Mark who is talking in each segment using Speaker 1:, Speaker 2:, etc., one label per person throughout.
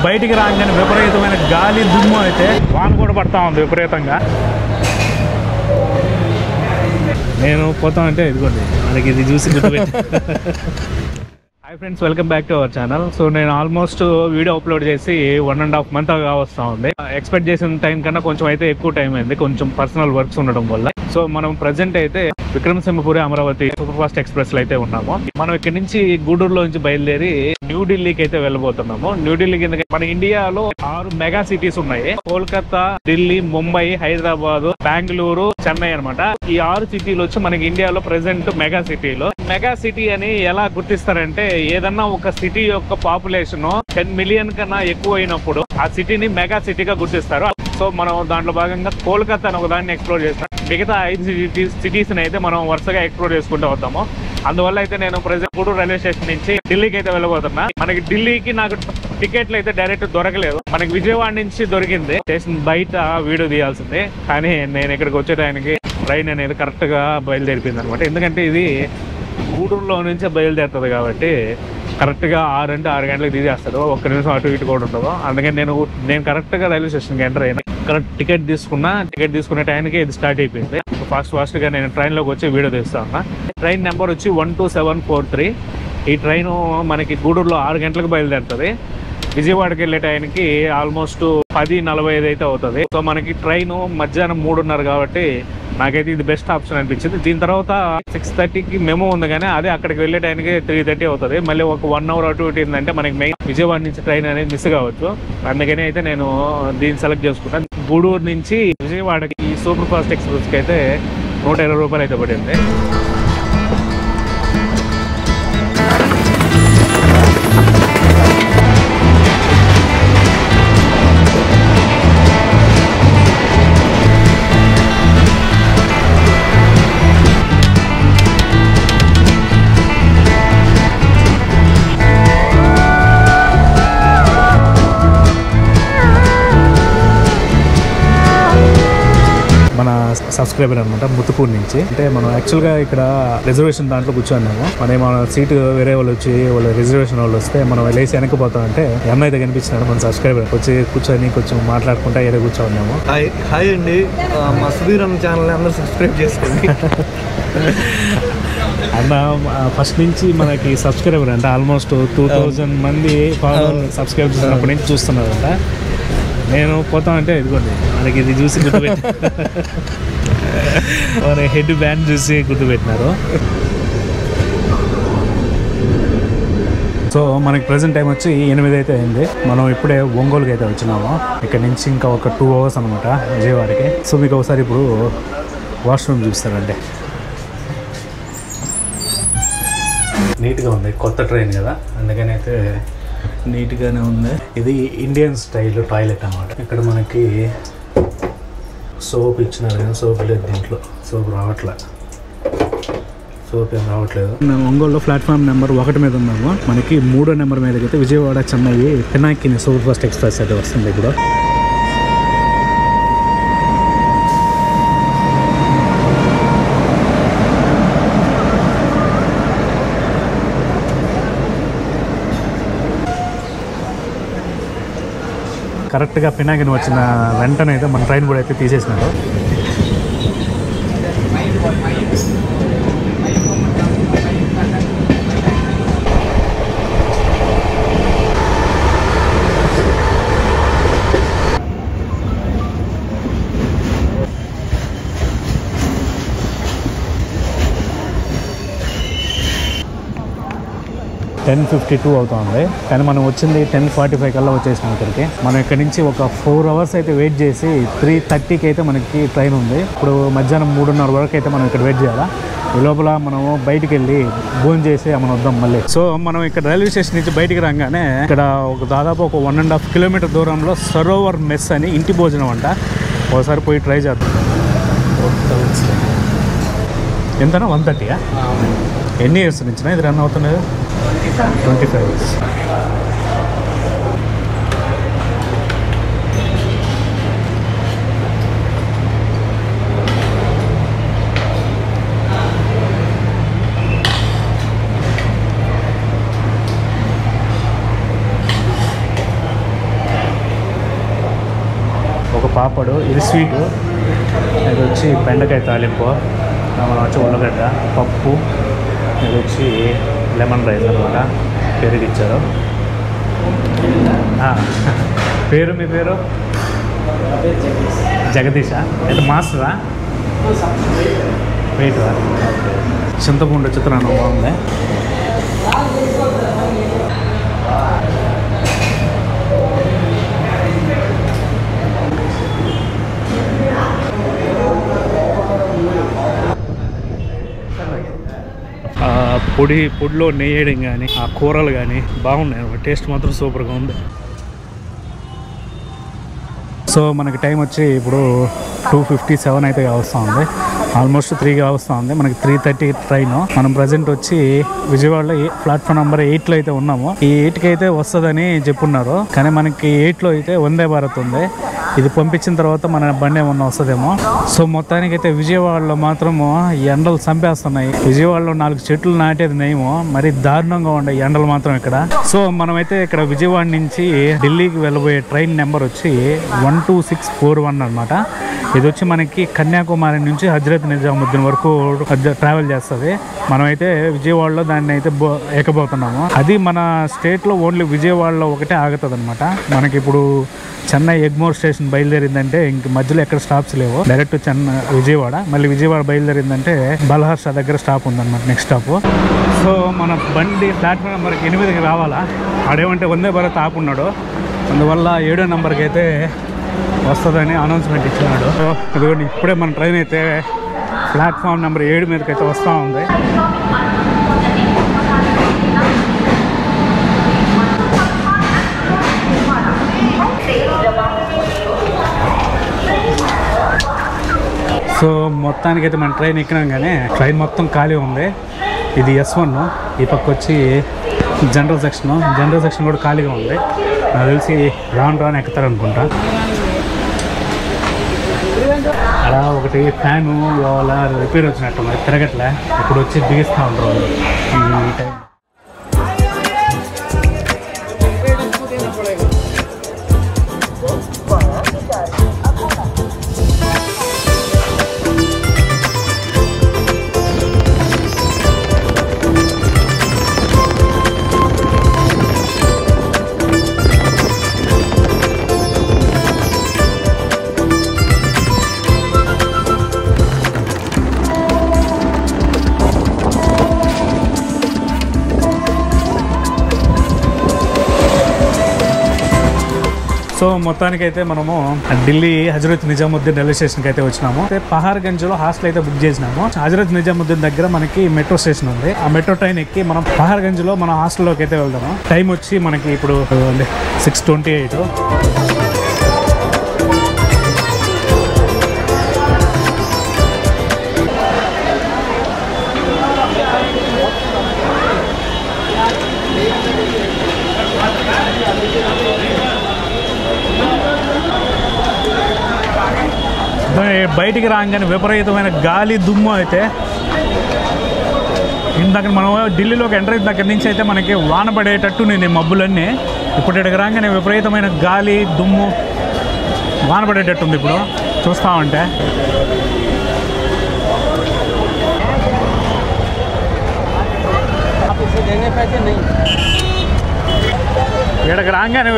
Speaker 1: బయటికి రాగానే విపరీతమైన గాలి దుమ్ము అయితే వాన కూడా పడతా ఉంది విపరీతంగా. నేను పోతా అంటే ఇదిగోండి మనకి ఇది చూసి గుర్తుపెట్టి. Hi friends, welcome back to our channel. So నేను ఆల్మోస్ట్ వీడియో అప్లోడ్ చేసి 1.5 months వస్తూ ఉంది. ఎక్స్పెక్ట్ చేసిన టైం కన్నా కొంచెం అయితే ఎక్కువ టైం అయింది, కొంచెం పర్సనల్ వర్క్స్ ఉండడం వల్ల. సో మనం ప్రజెంట్ అయితే Vikramasimhapuri Amaravati super fast express లో అయితే ఉన్నాము. మనం ఇక్కడ నుంచి గూడూరులో నుంచి బయలుదేరి న్యూఢిల్లీకి అయితే వెళ్ళబోతున్నాము. న్యూఢిల్లీకి మన ఇండియాలో 6 మెగా సిటీస్ ఉన్నాయి. కోల్కతా, ఢిల్లీ, ముంబై, హైదరాబాద్, బెంగళూరు, చెన్నై అనమాట. ఈ 6 సిటీలు వచ్చి మనకి ఇండియాలో ప్రెసెంట్ మెగా సిటీలో. మెగా సిటీ అని ఎలా గుర్తిస్తారంటే, ఏదన్నా ఒక సిటీ యొక్క పాపులేషన్ 10 million కన్నా ఎక్కువ అయినప్పుడు ఆ సిటీని మెగా సిటీగా గుర్తిస్తారు. సో మనం దాంట్లో భాగంగా కోల్కతా అని ఒక దాన్ని ఎక్స్ప్లోర్ చేస్తాం. మిగతా 5 సిటీస్ అయితే మనం వరుసగా ఎక్స్ప్లోర్ చేసుకుంటూ వద్దాము. అందువల్ల అయితే నేను ప్రెసెంట్ గూడూరు రైల్వే స్టేషన్ నుంచి ఢిల్లీకి అయితే వెళ్ళబోతున్నా. మనకి ఢిల్లీకి నాకు టికెట్లు అయితే డైరెక్ట్ దొరకలేదు. మనకి విజయవాడ నుంచి దొరికింది. స్టేషన్ బయట వీడియో తీయాల్సింది, కానీ నేను ఇక్కడికి వచ్చే టైంకి ట్రైన్ అనేది కరెక్ట్ గా బయలుదేరిపోయింది అనమాట. ఎందుకంటే ఇది గూడూరులో నుంచే బయలుదేరుతుంది కాబట్టి కరెక్ట్ గా 6 గంటలకు తీసేస్తాడు. ఒక్క నిమిషం అటు ఇటు కూడా ఉండదు. అందుకని నేను కరెక్ట్ గా రైల్వే స్టేషన్కి ఎంటర్ అయినా, కరెక్ట్ టికెట్ తీసుకునే టైంకి ఇది స్టార్ట్ అయిపోయింది. ఫాస్ట్ గా నేను ట్రైన్ లోకి వచ్చి వీడియో తీస్తా ఉన్నా. ట్రైన్ నెంబర్ వచ్చి 12743. ఈ ట్రైన్ మనకి గూడూరులో 6 గంటలకు బయలుదేరుతుంది. విజయవాడకి వెళ్ళే టైంకి ఆల్మోస్ట్ 10:45 అయితే అవుతుంది. సో మనకి ట్రైన్ మధ్యాహ్నం 3:30 కాబట్టి నాకైతే ఇది బెస్ట్ ఆప్షన్ అనిపించింది. దీని తర్వాత 6:30కి మెమో ఉంది, కానీ అదే అక్కడికి వెళ్ళే టైంకి 3:30 అవుతుంది. మళ్ళీ ఒక 1 hour అటు ఇటు ఏంటంటే మనకి మెయిన్ విజయవాడ నుంచి ట్రైన్ అనేది మిస్ కావచ్చు. అందుకని అయితే నేను దీన్ని సెలెక్ట్ చేసుకున్నాను. గూడూరు నుంచి విజయవాడకి ఈ సూపర్ ఫాస్ట్ ఎక్స్ప్రెస్కి అయితే 120 రూపాయలు అయితే పడింది. మన సబ్స్క్రైబర్ అనమాట, ముత్తుపూర్ నుంచి. అంటే మనం యాక్చువల్గా ఇక్కడ రిజర్వేషన్ దాంట్లో కూర్చోన్నాము. మన సీటు వేరే వాళ్ళు వచ్చి వాళ్ళ రిజర్వేషన్ వాళ్ళు వస్తే మనం లేచి వెనకపోతాం. అంటే అమ్మాయి అయితే కనిపించినాడు మన సబ్స్క్రైబర్, వచ్చి కూర్చొని కొంచెం మాట్లాడుకుంటా ఏదో కూర్చోన్నాము.
Speaker 2: హాయ్ అండి, మా సుధీర్ అన్న ఛానల్ అందరూ సబ్స్క్రైబ్ చేసుకోండి.
Speaker 1: అన్న ఫస్ట్ నుంచి మనకి సబ్స్క్రైబర్ అంటే ఆల్మోస్ట్ 2000 మంది సబ్స్క్రైబ్ చేసినప్పటి నుంచి చూస్తున్నారంట. నేను పోతా అంటే ఇదిగోండి మనకి ఇది చూసి గుర్తుపెట్టి మన హెడ్ బ్యాండ్ చూసి గుర్తుపెట్టినారు. సో మనకి ప్రెసెంట్ టైం వచ్చి 8 అయితే అయింది. మనం ఇప్పుడే ఒంగోలుకి అయితే వచ్చినాము. ఇక్కడ నుంచి ఇంకా ఒక 2 hours అనమాట విజయవాడకి. సో మీకు ఒకసారి ఇప్పుడు వాష్రూమ్ చూస్తారండి. నీట్గా ఉంది, కొత్త ట్రైన్ కదా, అందుకని అయితే నీట్గానే ఉంది. ఇది ఇండియన్ స్టైల్ టాయిలెట్ అన్నమాట. ఇక్కడ మనకి సోప్ ఇచ్చినారు, కానీ సోప్ లేదు దీంట్లో. సోప్ ఏం రావట్లేదు. మేము ఒంగోలులో ప్లాట్ఫామ్ నెంబర్ 1 మీద ఉన్నాము. మనకి 3వ నెంబర్ మీదకి అయితే Vijayawada, Chennai, Pinakini super fast express అయితే వస్తుంది ఇప్పుడు. కరెక్ట్గా పినాకిని వచ్చిన వెంటనే అయితే మన ట్రైన్ కూడా అయితే తీసేసినారు. టెన్ 10:52 అవుతుంది, కానీ మనం వచ్చింది 10:45 కల్లా వచ్చేసినాం ఇక్కడికి. మనం ఇక్కడ నుంచి ఒక 4 hours అయితే వెయిట్ చేసి 3:30కి అయితే మనకి ట్రైన్ ఉంది. ఇప్పుడు మధ్యాహ్నం 3:30 వరకు అయితే మనం ఇక్కడ వెయిట్ చేయాలా. ఈ లోపల మనము బయటికి వెళ్ళి భోజనం చేసి మనం వద్దాం మళ్ళీ. సో మనం ఇక్కడ రైల్వే స్టేషన్ నుంచి బయటికి రాగానే ఇక్కడ దాదాపు ఒక 1.5 kilometer దూరంలో సరోవర్ మెస్ అని ఇంటి భోజనం అంట. ఒకసారి పోయి ట్రై చేద్దాం. ఎంతనా 130? ఎన్ని ఇయర్స్ నుంచి ఇది రన్ అవుతున్నది? 25 years. పాపడు, ఇది స్వీటు, ఇది వచ్చి బెండకాయ తాలింపు, మనం వచ్చి ఉల్లగడ్డ, పప్పు, ఇది వచ్చి లెమన్ రైస్ అనమాట. పెరుగు ఇచ్చారు. పేరు మీ పేరు? జగదీషా? అయితే మాస్టరా? వెయిటా? ఓకే. చింతపండు చిత్రాన్నం బాగుంది. పొడిలో నెయ్యి వేయడం కానీ, ఆ కూరలు కానీ బాగున్నాయి. టేస్ట్ మాత్రం సూపర్గా ఉంది. సో మనకి టైం వచ్చి ఇప్పుడు 2:57 అయితే వస్తూ ఉంది. ఆల్మోస్ట్ 3 వస్తూ ఉంది. మనకి 3:30 ట్రైన్. మనం ప్రజెంట్ వచ్చి విజయవాడలో ప్లాట్ఫామ్ నెంబర్ 8లో అయితే ఉన్నాము. ఈ 8కి అయితే వస్తుందని చెప్పున్నారు, కానీ మనకి 8లో అయితే వందే భారత్ ఉంది. ఇది పంపించిన తర్వాత మన బండి ఏమన్నా వస్తుందేమో. సో మొత్తానికి అయితే విజయవాడలో మాత్రము ఎండలు చంపేస్తున్నాయి. విజయవాడలో 4 చెట్లు నాటేది నయము, మరి దారుణంగా ఉండే ఎండలు మాత్రం ఇక్కడ. సో మనమైతే ఇక్కడ విజయవాడ నుంచి ఢిల్లీకి వెళ్ళబోయే ట్రైన్ నెంబర్ వచ్చి 12641 అనమాట. ఇది వచ్చి మనకి కన్యాకుమారి నుంచి హజ్రత్ నిజాముద్దీన్ వరకు ట్రావెల్ చేస్తుంది. మనమైతే విజయవాడలో దాన్ని అయితే ఎక్కబోతున్నాము. అది మన స్టేట్లో ఓన్లీ విజయవాడలో ఒకటే ఆగుతుంది అనమాట. మనకి ఇప్పుడు చెన్నై ఎగ్మోర్ స్టేషన్ బయలుదేరిందంటే ఇంక మధ్యలో ఎక్కడ స్టాప్స్ లేవు. డైరెక్ట్ విజయవాడ, మళ్ళీ విజయవాడ బయలుదేరిందంటే బల్హార్షా దగ్గర స్టాప్ ఉందన్నమాట, నెక్స్ట్ స్టాప్. సో మన బండి ప్లాట్ఫామ్ నెంబర్ 8కి రావాలా. ఆడేమంటే వందే భారత్ ఆపున్నాడు, అందువల్ల 7వ నెంబర్కి అయితే వస్తుందని అనౌన్స్మెంట్ ఇచ్చినాడు. సో ఇదిగోండి ఇప్పుడే మన ట్రైన్ అయితే ప్లాట్ఫామ్ నెంబర్ 7 మీదకి అయితే వస్తూ ఉంది. సో మొత్తానికైతే మన ట్రైన్ ఎక్కినాం, కానీ ట్రైన్ మొత్తం ఖాళీ ఉంది. ఇది S1, ఈ పక్క వచ్చి జనరల్ సెక్షన్ కూడా ఖాళీగా ఉంది. నాకు తెలిసి రాను ఎక్కుతారనుకుంటా. అలా ఒకటి ఫ్యాను అలా రిపేర్ వచ్చినట్టు మరి తిరగట్లే, ఇప్పుడు వచ్చి బిగిస్తూ ఉంటారు ఈ టైం. సో మొత్తానికైతే మనము ఢిల్లీ హజరత్ నిజాముద్దీన్ రైల్వే స్టేషన్కి అయితే వచ్చినాము. పహార్గంజ్లో హాస్టల్ అయితే బుక్ చేసినాము. హజరత్ నిజాముద్దీన్ దగ్గర మనకి మెట్రో స్టేషన్ ఉంది. ఆ మెట్రో ట్రైన్ ఎక్కి మనం పహార్గంజ్లో మన హాస్టల్లోకి అయితే వెళ్దాము. టైం వచ్చి మనకి ఇప్పుడు 6:28. బయటికి రాగానే విపరీతమైన గాలి దుమ్ము అయితే ఇందాక మనం ఢిల్లీలోకి ఎంటర్ అయిన దగ్గర నుంచి అయితే మనకి వాన పడేటట్టు నేను మబ్బులన్నీ. ఇప్పుడు ఇక్కడికి రాగానే విపరీతమైన గాలి దుమ్ము వాన పడేటట్టుంది. ఇప్పుడు చూస్తామంటే ఇక్కడికి రాగానే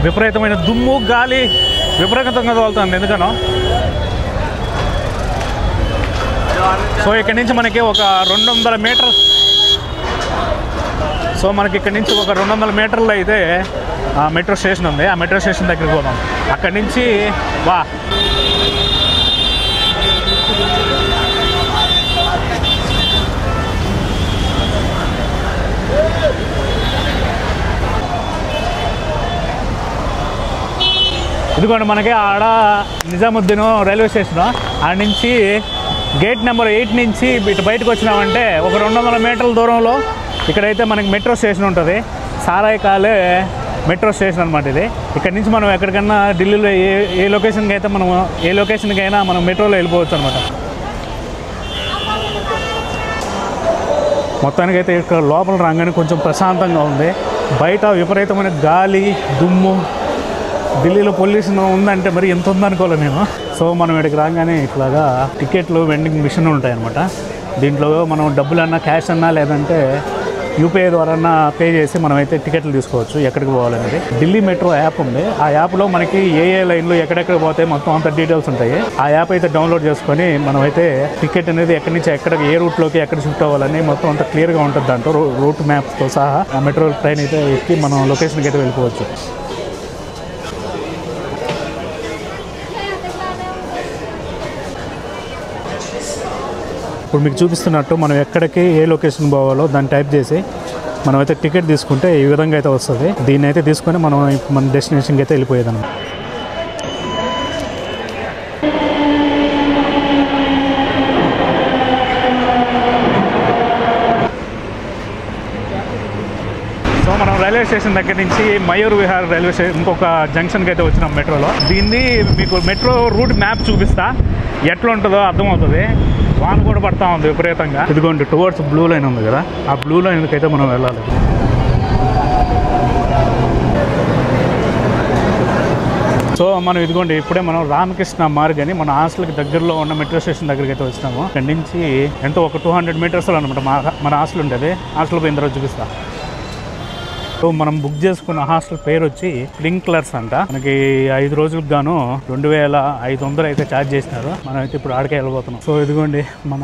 Speaker 1: విపరీతమైన దుమ్ము గాలి విపరీతంగా తోలుతుంది ఎందుకనో. సో ఇక్కడి నుంచి మనకి ఒక 200 మీటర్, సో మనకి ఇక్కడి నుంచి ఒక 200 మీటర్లో అయితే మెట్రో స్టేషన్ ఉంది. ఆ మెట్రో స్టేషన్ దగ్గరికి పోదాం. అక్కడి నుంచి ఇదిగోండి మనకి ఆడ నిజాముద్దీన్ రైల్వే స్టేషను. ఆడ నుంచి గేట్ నెంబర్ 8 నుంచి ఇటు బయటకు వచ్చినామంటే ఒక 200 మీటర్ల దూరంలో ఇక్కడైతే మనకి మెట్రో స్టేషన్ ఉంటుంది. సారాయికాలే మెట్రో స్టేషన్ అనమాట ఇది. ఇక్కడ నుంచి మనం ఎక్కడికన్నా ఢిల్లీలో ఏ లొకేషన్కి అయినా మనం మెట్రోలో వెళ్ళిపోవచ్చు అనమాట. మొత్తానికైతే ఇక్కడ లోపల రాగానే కొంచెం ప్రశాంతంగా ఉంది. బయట విపరీతమైన గాలి దుమ్ము ఢిల్లీలో పొల్యూషన్ ఉందంటే మరి ఎంత ఉందనుకోలే నేను. సో మనం ఇక్కడికి రాగానే ఇట్లాగా టికెట్లు వెండింగ్ మిషన్ ఉంటాయన్నమాట. దీంట్లో మనం డబ్బులన్నా క్యాష్ అన్నా లేదంటే యూపీఐ ద్వారా పే చేసి మనమైతే టికెట్లు తీసుకోవచ్చు ఎక్కడికి పోవాలనేది. ఢిల్లీ మెట్రో యాప్ ఉంది. ఆ యాప్లో మనకి ఏ లైన్లు ఎక్కడెక్కడ పోతాయి మొత్తం అంత డీటెయిల్స్ ఉంటాయి. ఆ యాప్ అయితే డౌన్లోడ్ చేసుకొని మనమైతే టికెట్ అనేది ఎక్కడి నుంచి ఎక్కడికి ఏ రూట్లోకి ఎక్కడ షిఫ్ట్ అవ్వాలని మొత్తం అంత క్లియర్గా ఉంటుంది. దాంట్లో రూట్ మ్యాప్స్తో సహా ఆ మెట్రో ట్రైన్ అయితే ఎక్కి మనం లొకేషన్కి అయితే వెళ్ళిపోవచ్చు. ఇప్పుడు మీకు చూపిస్తున్నట్టు మనం ఎక్కడికి ఏ లొకేషన్ పోవాలో దాన్ని టైప్ చేసి మనమైతే టికెట్ తీసుకుంటే ఈ విధంగా అయితే వస్తుంది. దీన్ని అయితే తీసుకొని మనం మన డెస్టినేషన్కి అయితే వెళ్ళిపోయేదన్నమాట. సో మనం రైల్వే స్టేషన్ దగ్గర నుంచి మయూర్ విహార్ రైల్వే స్టేషన్ ఇంకొక జంక్షన్కి అయితే వచ్చినాం మెట్రోలో. దీన్ని మీకు మెట్రో రూట్ మ్యాప్ చూపిస్తా, ఎట్లా ఉంటుందో అర్థమవుతుంది. వాన కూడా పడతా ఉంది విపరీతంగా. ఇదిగోండి టువర్డ్స్ బ్లూ లైన్ ఉంది కదా, ఆ బ్లూ లైన్కి అయితే మనం వెళ్ళాలి. సో మనం ఇదిగోండి ఇప్పుడే మనం రామకృష్ణ మార్గ్ అని మన హాస్టల్కి దగ్గరలో ఉన్న మెట్రో స్టేషన్ దగ్గరికి అయితే వచ్చినాము. ఇక్కడి నుంచి ఎంతో ఒక 200 మీటర్స్లో అనమాట మన హాస్టల్ ఉంటుంది. హాస్టల్ పోయిన తర్వాత చూపిస్తా. సో మనం బుక్ చేసుకున్న హాస్టల్ పేరు వచ్చి స్ప్రింక్లర్స్ అంట. మనకి 5 రోజులకు గాను 2500 అయితే ఛార్జ్ చేసినారు. మనం అయితే ఇప్పుడు ఆడికే వెళ్ళిపోతున్నాం. సో ఇదిగోండి మన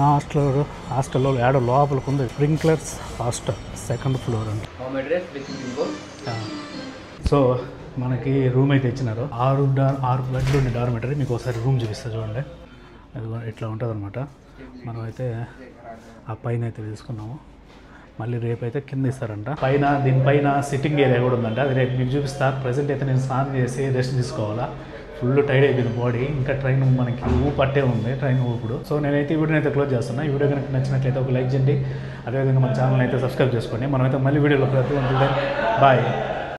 Speaker 1: హాస్టల్లో ఏడో లోపలికి ఉంది స్ప్రింక్లర్స్ హాస్టల్, 2nd ఫ్లోర్ అంట. సో మనకి రూమ్ అయితే ఇచ్చినారు. 6 బెడ్లు ఉండే డార్మెటరీ. మీకు ఒకసారి రూమ్ చూపిస్తా చూడండి. అది ఇట్లా ఉంటుంది అనమాట. మనం అయితే ఆ పైన అయితే తీసుకున్నాము. మళ్ళీ రేపు అయితే కింద ఇస్తారంట. దీనిపైన సిట్టింగ్ ఏరియా కూడా ఉందంట. అది రేపు మీకు చూపిస్తా. ప్రజెంట్ అయితే నేను స్నానం చేసి రెస్ట్ తీసుకోవాలా. ఫుల్ టైడ్ అయిపోయింది బాడీ. ఇంకా ట్రైన్ మనకి పట్టే ఉంది, ట్రైన్ ఊపుడు. సో నేనైతే ఈ వీడియోని అయితే క్లోజ్ చేస్తున్నా. ఈ వీడియో కనుక నచ్చినట్లయితే ఒక లైక్ చేయండి. అదేవిధంగా మన ఛానల్ అయితే సబ్స్క్రైబ్ చేసుకోండి. మనమైతే మళ్ళీ వీడియోలో కలుద్దాం. బాయ్.